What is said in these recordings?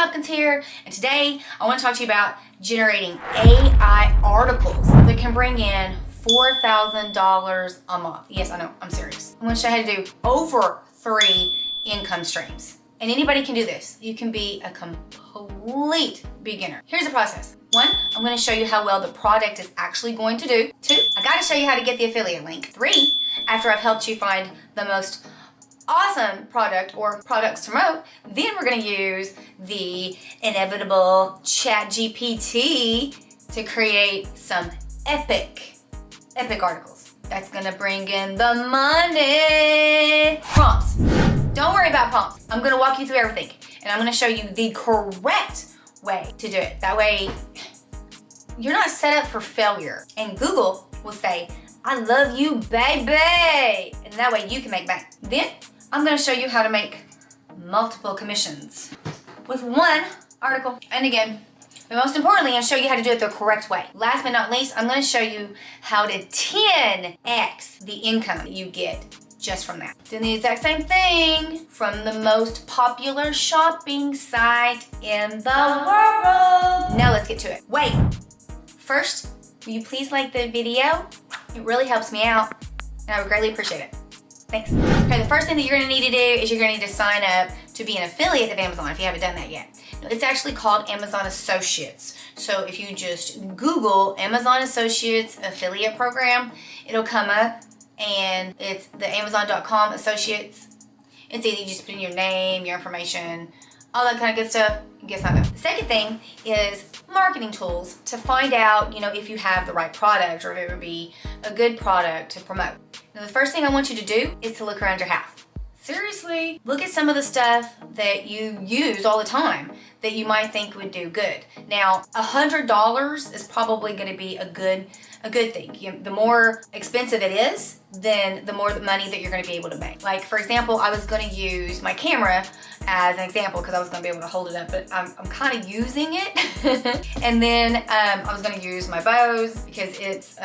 Hopkins here, and today I want to talk to you about generating AI articles that can bring in $4,000 a month. Yes, I know, I'm serious. I'm going to show you how to do over 3 income streams. And anybody can do this. You can be a complete beginner. Here's the process. 1, I'm going to show you how well the product is actually going to do. 2, I got to show you how to get the affiliate link. 3, after I've helped you find the most awesome product or products to promote, then we're going to use the inevitable ChatGPT to create some epic articles. That's going to bring in the money. Prompts. Don't worry about prompts. I'm going to walk you through everything, and I'm going to show you the correct way to do it. That way, you're not set up for failure. And Google will say, I love you, baby. And that way you can make bank. Then I'm going to show you how to make multiple commissions with 1 article. And again, but most importantly, I'll show you how to do it the correct way. Last but not least, I'm going to show you how to 10x the income that you get just from that. Doing the exact same thing from the most popular shopping site in the world. Now let's get to it. Wait, first, will you please like the video? It really helps me out, and I would greatly appreciate it. Thanks. Okay, the first thing that you're gonna need to do is you're gonna need to sign up to be an affiliate of Amazon if you haven't done that yet. It's actually called Amazon Associates. So if you just Google Amazon Associates affiliate program, it'll come up, and it's the Amazon.com Associates. It's easy, you just put in your name, your information, all that kind of good stuff, and get signed up. The second thing is marketing tools to find out, if you have the right product or if it would be a good product to promote. Now, the first thing I want you to do is to look around your house. Seriously, look at some of the stuff that you use all the time that you might think would do good. Now, $100 is probably going to be a good thing. The more expensive it is, then the more money that you're going to be able to make. Like, for example, I was going to use my camera as an example because I was going to be able to hold it up, but I'm kind of using it. And then I was going to use my bows because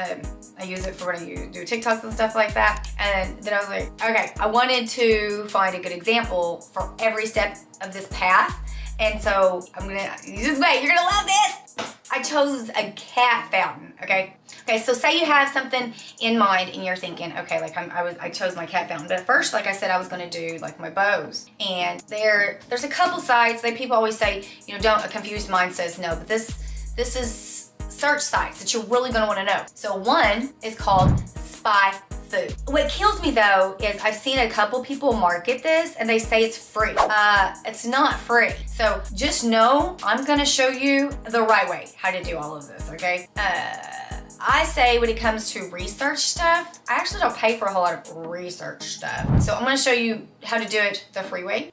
I use it for when I do TikToks and stuff like that. And then I was like, okay, I wanted to find a good example for every step of this path. And so just wait, you're gonna love this. I chose a cat fountain, okay? Okay, so say you have something in mind and you're thinking, okay, like I chose my cat fountain. But at first, like I said, I was gonna do like my bows. And there's a couple sites that people always say, don't, a confused mind says no, but this is search sites that you're really gonna wanna know. So one is called Spy Food. What kills me though is I've seen a couple people market this and they say it's free. It's not free. So just know I'm gonna show you the right way how to do all of this, okay? I say when it comes to research stuff, I actually don't pay for a whole lot of research stuff. So I'm gonna show you how to do it the free way.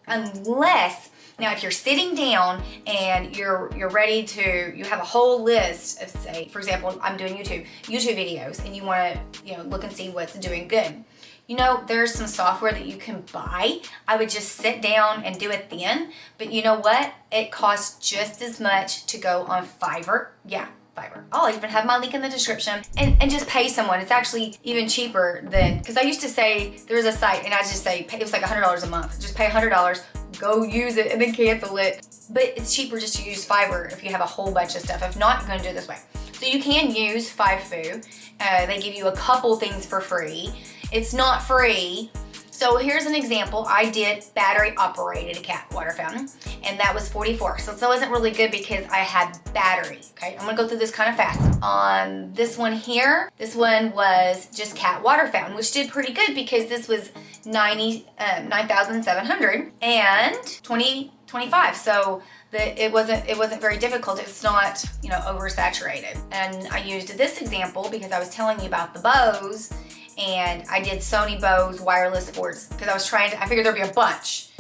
Now, if you're sitting down and you're ready to, you have a whole list of, say, for example, I'm doing YouTube videos, and you want to, look and see what's doing good. There's some software that you can buy. I would just sit down and do it then. But you know what? It costs just as much to go on Fiverr. Yeah, Fiverr. I'll even have my link in the description and just pay someone. It's actually even cheaper than, because I used to say there was a site and I just say it was like $100 a month. Just pay $100. Go use it and then cancel it. But it's cheaper just to use Fiverr if you have a whole bunch of stuff. If not, you're gonna do it this way. So you can use FiveFu. They give you a couple things for free. It's not free. So here's an example. I did battery operated cat water fountain, and that was $44. So it wasn't really good because I had battery, okay? I'm gonna go through this kind of fast. On this one here, this one was just cat water fountain, which did pretty good because this was 9,700 and 25. So it wasn't very difficult. It's not, oversaturated. And I used this example because I was telling you about the bows, and I did Sony Bose wireless sports because I figured there'd be a bunch.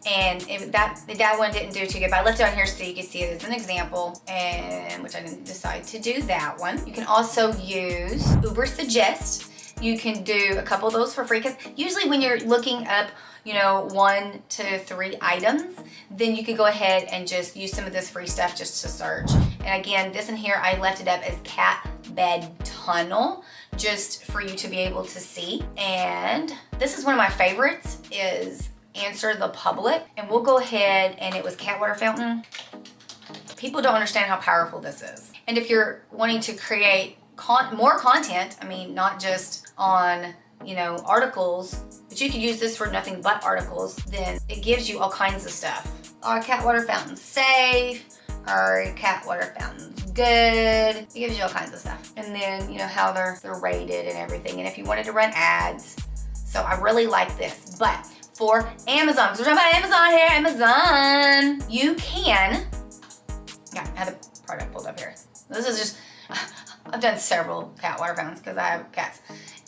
And that one didn't do too good, but I left it on here so you can see it as an example, and which I didn't decide to do that one. You can also use Uber Suggest. You can do a couple of those for free because usually when you're looking up 1 to 3 items, then you could go ahead and just use some of this free stuff just to search. And again, this in here, I left it up as cat bed tunnel just for you to be able to see. And this is one of my favorites, is Answer the Public. And we'll go ahead, and it was cat water fountain. People don't understand how powerful this is. And if you're wanting to create more content, I mean, not just on, you know, articles, but you could use this for nothing but articles, then it gives you all kinds of stuff. Are cat water fountains safe? Are cat water fountains good? It gives you all kinds of stuff. And then, you know, how they're rated and everything. And if you wanted to run ads. So I really like this. But for Amazon, because we're talking about Amazon here, Amazon, you can, yeah, I have the product pulled up here. This is just, I've done several cat water fountains because I have cats.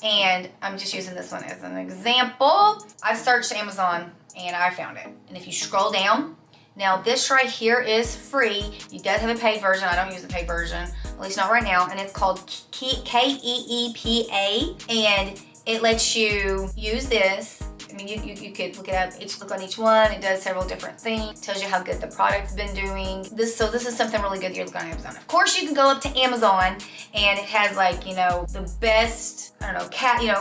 And I'm just using this one as an example. I've searched Amazon and I found it. And if you scroll down, now this right here is free. It does have a paid version. I don't use the paid version, at least not right now. And it's called Keepa. And it lets you use this. I mean, you could look it up, look on each one. It does several different things. It tells you how good the product's been doing. So this is something really good that you're looking on Amazon. Of course, you can go up to Amazon and it has like, you know, the best, I don't know,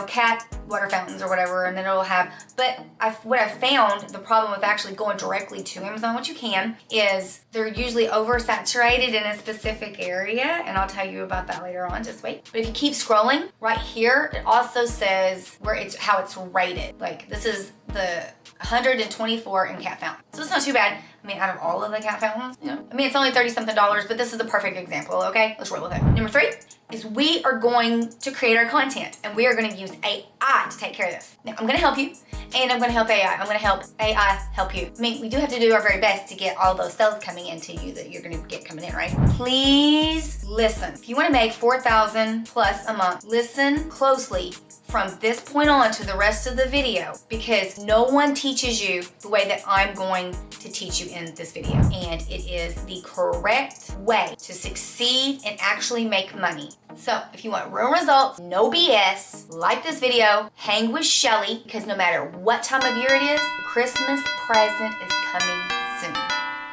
cat water fountains or whatever, and then it'll have, but what I've found, the problem with actually going directly to Amazon, what you can, is they're usually oversaturated in a specific area, and I'll tell you about that later on, just wait. But if you keep scrolling, right here, it also says how it's rated. Like, this is the 124 in cat fountain. So it's not too bad. I mean, out of all of the cat fountains, you know, I mean, it's only $30-something, but this is the perfect example, okay? Let's roll with it. Number 3 is we are going to create our content, and we are going to use AI to take care of this. Now, I'm going to help you, and I'm going to help AI. I'm going to help AI help you. I mean, we do have to do our very best to get all those sales coming into you that you're going to get coming in, right? Please listen. If you want to make $4,000 plus a month, listen closely from this point on to the rest of the video, because no one teaches you the way that I'm going to teach you in this video. And it is the correct way to succeed and actually make money. So if you want real results, no BS, like this video, hang with Shelly, because no matter what time of year it is, the Christmas present is coming soon.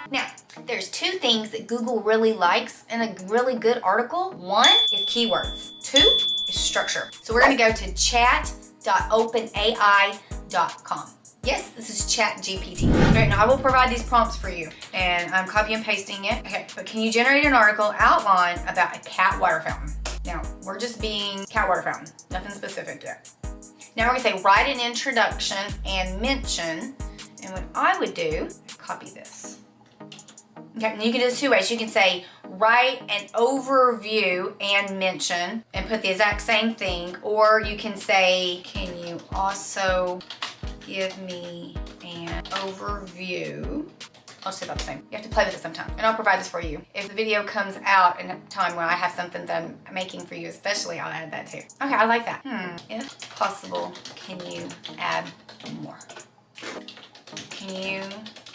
Now, there's 2 things that Google really likes in a really good article. 1 is keywords. 2 is structure. So we're gonna go to chat.openai.com. Yes, this is ChatGPT. Right, now I will provide these prompts for you, and I'm copy and pasting it. Okay, but can you generate an article outline about a cat water fountain? Now, we're just being cat water fountain, nothing specific yet. Now we're gonna say write an introduction and mention, and what I would do, copy this. Okay, and you can do this 2 ways. You can say write an overview and mention and put the exact same thing, or you can say, can you also give me an overview? I'll just say about the same. You have to play with it sometime, and I'll provide this for you. If the video comes out in a time when I have something that I'm making for you especially, I'll add that too. Okay, I like that. If possible, can you add more? Can you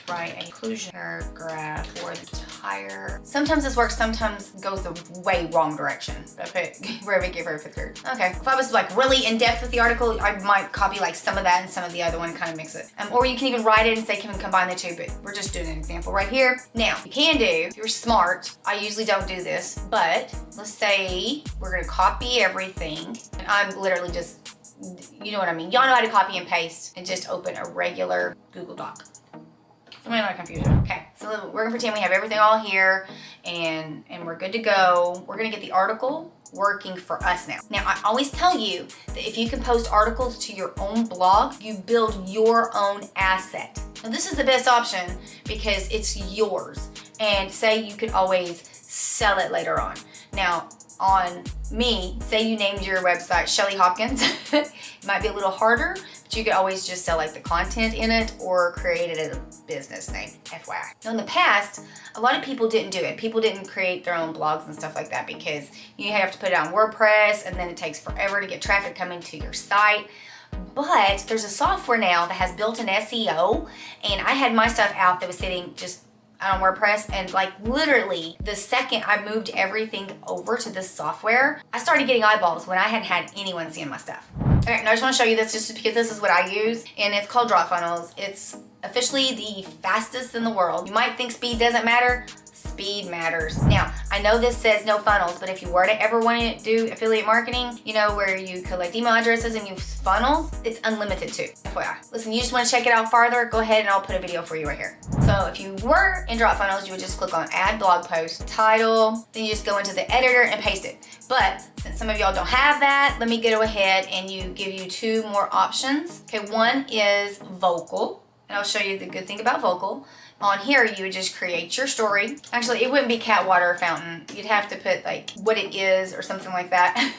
write a conclusion paragraph for the entire... Sometimes this works, sometimes goes the way wrong direction. I put very big, very 5th grade. Okay, if I was like really in depth with the article, I might copy like some of that and some of the other one and kind of mix it. Or you can even write it and say, can we combine the 2, but we're just doing an example right here. Now, you can do, if you're smart, I usually don't do this, but let's say we're gonna copy everything, and I'm literally just, you know what I mean. Y'all know how to copy and paste and just open a regular Google Doc. Something like confusion. Okay, so we're gonna pretend we have everything all here and we're good to go. We're gonna get the article working for us now. Now, I always tell you that if you can post articles to your own blog, you build your own asset. Now, this is the best option because it's yours. And say you could always sell it later on. Now, on me, say you named your website Shelly Hopkins. It might be a little harder, but you could always just sell like the content in it or create it as a business name, FYI. Now in the past, a lot of people didn't do it. People didn't create their own blogs and stuff like that because you have to put it on WordPress and then it takes forever to get traffic coming to your site. But there's a software now that has built-in SEO, and I had my stuff out that was sitting just on WordPress, and like literally the second I moved everything over to this software, I started getting eyeballs when I hadn't had anyone seeing my stuff. Okay, and I just want to show you this just because this is what I use, and it's called DropFunnels. It's officially the fastest in the world. You might think speed doesn't matter. speed matters. Now, I know this says no funnels, but if you were to ever want to do affiliate marketing, you know, where you collect email addresses and use funnels, it's unlimited too, FYI. Listen, you just want to check it out farther, go ahead and I'll put a video for you right here. So if you were in DropFunnels, you would just click on add blog post, title, then you just go into the editor and paste it. But since some of y'all don't have that, let me go ahead and give you two more options. Okay, one is vocal, and I'll show you the good thing about vocal. On here, you would just create your story. Actually, it wouldn't be cat water fountain. You'd have to put like what it is or something like that.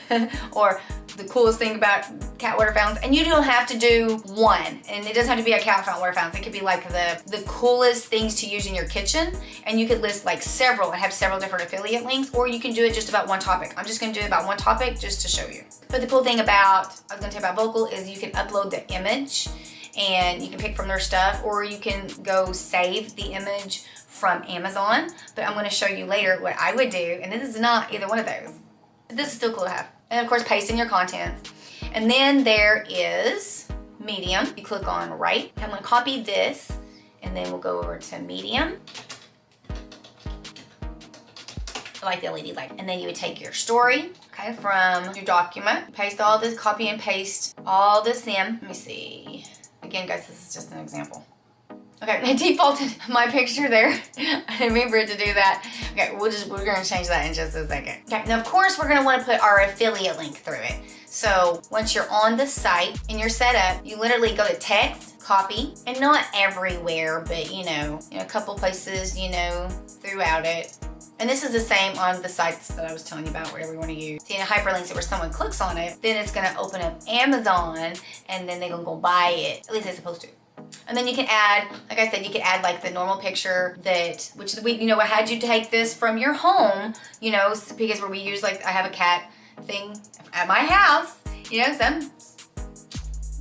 Or the coolest thing about cat water fountains. And you don't have to do one. And it doesn't have to be a cat water fountain. It could be like the coolest things to use in your kitchen. And you could list like several and have several different affiliate links. Or you can do it just about one topic. I'm just gonna do it about one topic just to show you. But the cool thing about, I was gonna tell you about vocal, is you can upload the image and you can pick from their stuff, or you can go save the image from Amazon. But I'm gonna show you later what I would do, and this is not either one of those. But this is still cool to have. And of course, paste in your content. And then there is Medium. You click on write. I'm gonna copy this, and then we'll go over to Medium. I like the LED light. And then you would take your story, okay, from your document, paste all this, copy and paste all this in. Let me see. Again, guys, this is just an example. Okay, I defaulted my picture there. I didn't mean for it to do that. Okay, we're gonna change that in just a second. Okay, now of course we're gonna wanna put our affiliate link through it. So once you're on the site and you're set up, you literally go to text, copy, and not everywhere, but you know, a couple places, you know, throughout it. And this is the same on the sites that I was telling you about, whatever you want to use. See, in hyperlinks, where someone clicks on it, then it's going to open up Amazon, and then they're going to go buy it. At least they're supposed to. And then you can add, like I said, you can add like the normal picture which we, you know, I had you take this from your home, you know, because where we use, like, I have a cat thing at my house, you know, so I'm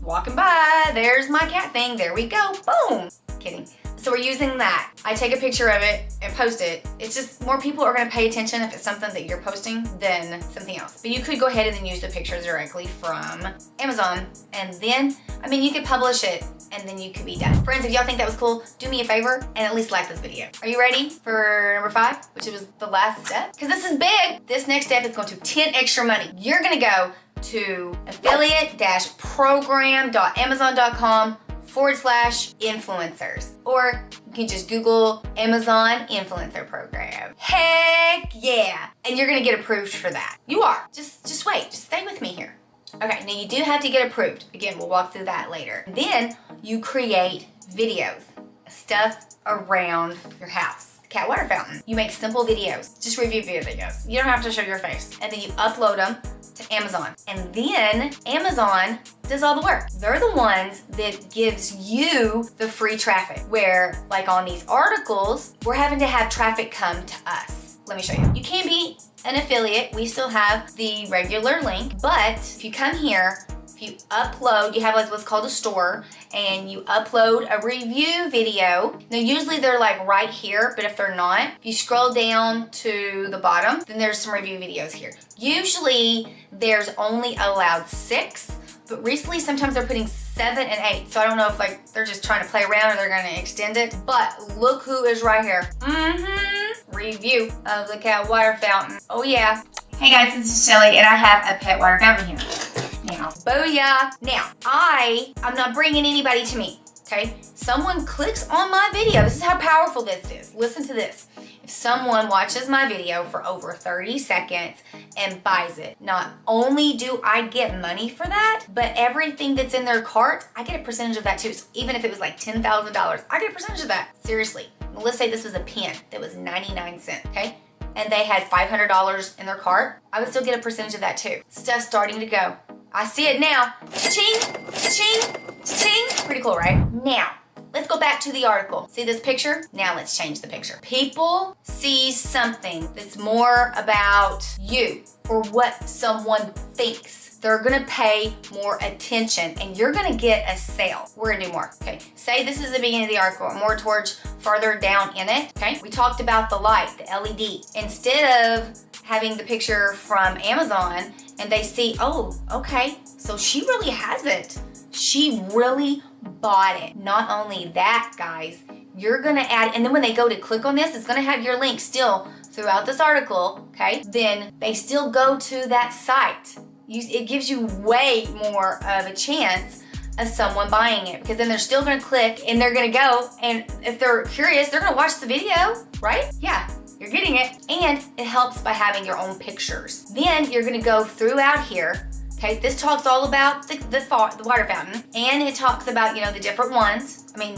walking by, there's my cat thing, there we go, boom. Kidding. So we're using that. I take a picture of it and post it. It's just more people are gonna pay attention if it's something that you're posting than something else. But you could go ahead and then use the pictures directly from Amazon. And then, I mean, you could publish it and then you could be done. Friends, if y'all think that was cool, do me a favor and at least like this video. Are you ready for number 5, which was the last step? Because this is big. This next step is going to 10 extra money. You're gonna go to affiliate-program.amazon.com/influencers, or you can just Google Amazon influencer program. Heck yeah. And you're gonna get approved for that. You are. Just wait, just stay with me here. Okay, now you do have to get approved. Again, we'll walk through that later. Then you create videos, stuff around your house. Cat water fountain. You make simple videos, just review videos. You don't have to show your face. And then you upload them to Amazon. And then Amazon does all the work. They're the ones that gives you the free traffic, where like on these articles, we're having to have traffic come to us. Let me show you. You can be an affiliate. We still have the regular link, but if you come here, if you upload, you have like what's called a store, and you upload a review video. Now usually they're like right here, but if they're not, if you scroll down to the bottom, then there's some review videos here. Usually there's only allowed 6, but recently sometimes they're putting 7 and 8. So I don't know if like they're just trying to play around or they're gonna extend it, but look who is right here. Review of the cat water fountain. Oh yeah. Hey guys, this is Shelly and I have a pet water fountain here. Now, booyah. Now, I'm not bringing anybody to me, okay? Someone clicks on my video. This is how powerful this is. Listen to this. If someone watches my video for over 30 seconds and buys it, not only do I get money for that, but everything that's in their cart, I get a percentage of that too. So even if it was like $10,000, I get a percentage of that. Seriously. Well, let's say this was a pen that was 99 cents, okay? And they had $500 in their cart, I would still get a percentage of that too. Stuff's starting to go. I see it now. Cha-ching, cha-ching, cha-ching. Pretty cool, right? Now, let's go back to the article. See this picture? Now let's change the picture. People see something that's more about you or what someone thinks. They're gonna pay more attention and you're gonna get a sale. We're gonna do more, okay? Say this is the beginning of the article, more towards further down in it, okay? We talked about the light, the LED. Instead of having the picture from Amazon and they see, oh, okay, so she really has it. She really bought it. Not only that, guys, you're gonna add, and then when they go to click on this, it's gonna have your link still throughout this article, okay? Then they still go to that site. It gives you way more of a chance of someone buying it, because then they're still gonna click and they're gonna go, and if they're curious, they're gonna watch the video, right? Yeah, you're getting it. And it helps by having your own pictures. Then you're gonna go throughout here. Okay, this talks all about the water fountain, and it talks about, the different ones. I mean,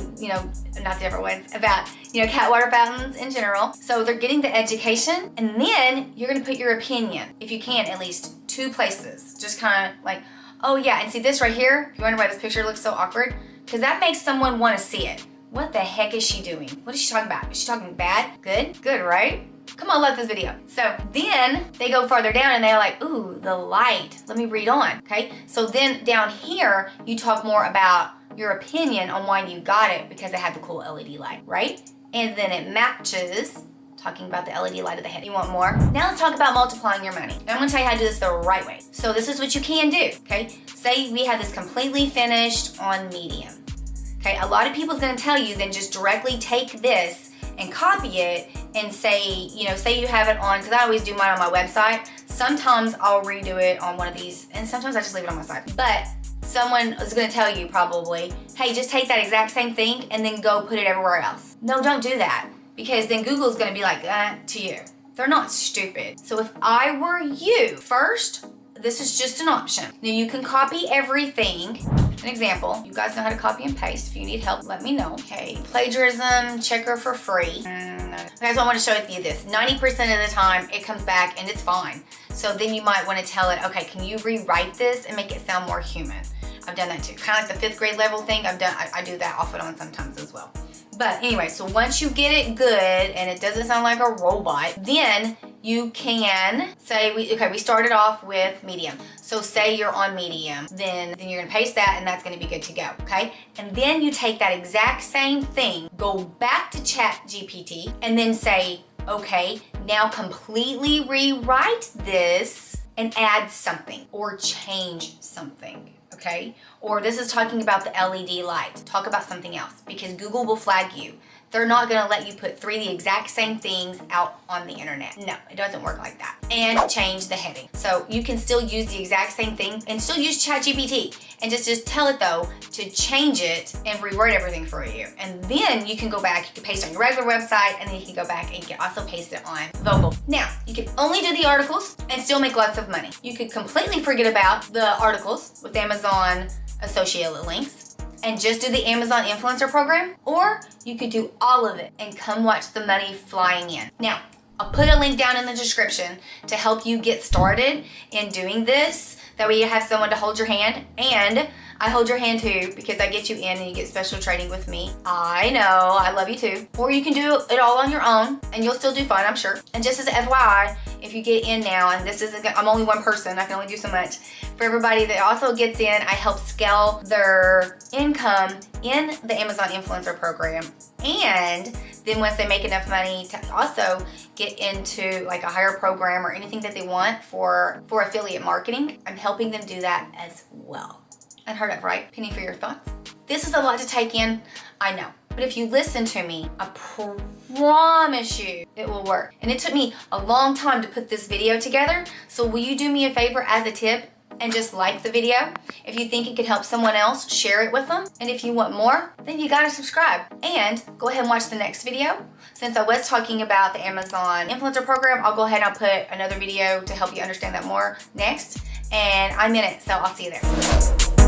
not the different ones, about, cat water fountains in general. So they're getting the education, and then you're gonna put your opinion, if you can, at least 2 places. Just kind of like, oh yeah, and see this right here? If you wonder why this picture looks so awkward, because that makes someone want to see it. What the heck is she doing? What is she talking about? Is she talking bad? Good? Good, right? Come on, love this video. So then they go farther down and they're like, ooh, the light. Let me read on, okay? So then down here, you talk more about your opinion on why you got it, because it had the cool LED light, right? And then it matches, talking about the LED light of the head. You want more? Now let's talk about multiplying your money. And I'm gonna tell you how to do this the right way. So this is what you can do, okay? Say we have this completely finished on Medium. Okay, a lot of people's gonna tell you then just directly take this and copy it and say, say you have it on, because I always do mine on my website. Sometimes I'll redo it on one of these, and sometimes I just leave it on my site. But someone is gonna tell you probably, hey, just take that exact same thing and then go put it everywhere else. No, don't do that, because then Google's gonna be like, to you. They're not stupid. So if I were you, first, this is just an option. Now you can copy everything. An example, you guys know how to copy and paste. If you need help, let me know. Okay, plagiarism checker for free. Okay, so I want to show you this. 90% of the time, it comes back and it's fine. So then you might want to tell it, okay, can you rewrite this and make it sound more human? I've done that too. Kind of like the 5th grade level thing. I do that off and on sometimes as well. But anyway, so once you get it good and it doesn't sound like a robot, then you can say, we started off with Medium. So say you're on Medium, then you're gonna paste that and that's gonna be good to go, okay? And then you take that exact same thing, go back to ChatGPT, and then say, okay, now completely rewrite this and add something or change something. Okay? Or this is talking about the LED light. Talk about something else, because Google will flag you. They're not gonna let you put 3 the exact same things out on the internet. No, it doesn't work like that. And change the heading. So you can still use the exact same thing and still use ChatGPT, and just tell it though to change it and reword everything for you. And then you can go back, you can paste on your regular website, and then you can go back and you can also paste it on Vocal. Now, you can only do the articles and still make lots of money. You could completely forget about the articles with Amazon associated links and just do the Amazon influencer program, or you could do all of it and come watch the money flying in. Now, I'll put a link down in the description to help you get started in doing this. That way you have someone to hold your hand, and I hold your hand too, because I get you in and you get special training with me. I know, I love you too. Or you can do it all on your own and you'll still do fine, I'm sure. And just as an FYI, if you get in now, and this isn't, I'm only one person, I can only do so much. For everybody that also gets in, I help scale their income in the Amazon influencer program. And then once they make enough money to also get into like a higher program or anything that they want for affiliate marketing, I'm helping them do that as well. Unheard of, right? Penny for your thoughts. This is a lot to take in, I know. But if you listen to me, I promise you it will work. And it took me a long time to put this video together. So will you do me a favor as a tip and just like the video? If you think it could help someone else, share it with them. And if you want more, then you gotta subscribe. And go ahead and watch the next video. Since I was talking about the Amazon influencer program, I'll go ahead and I'll put another video to help you understand that more next. And I'm in it, so I'll see you there.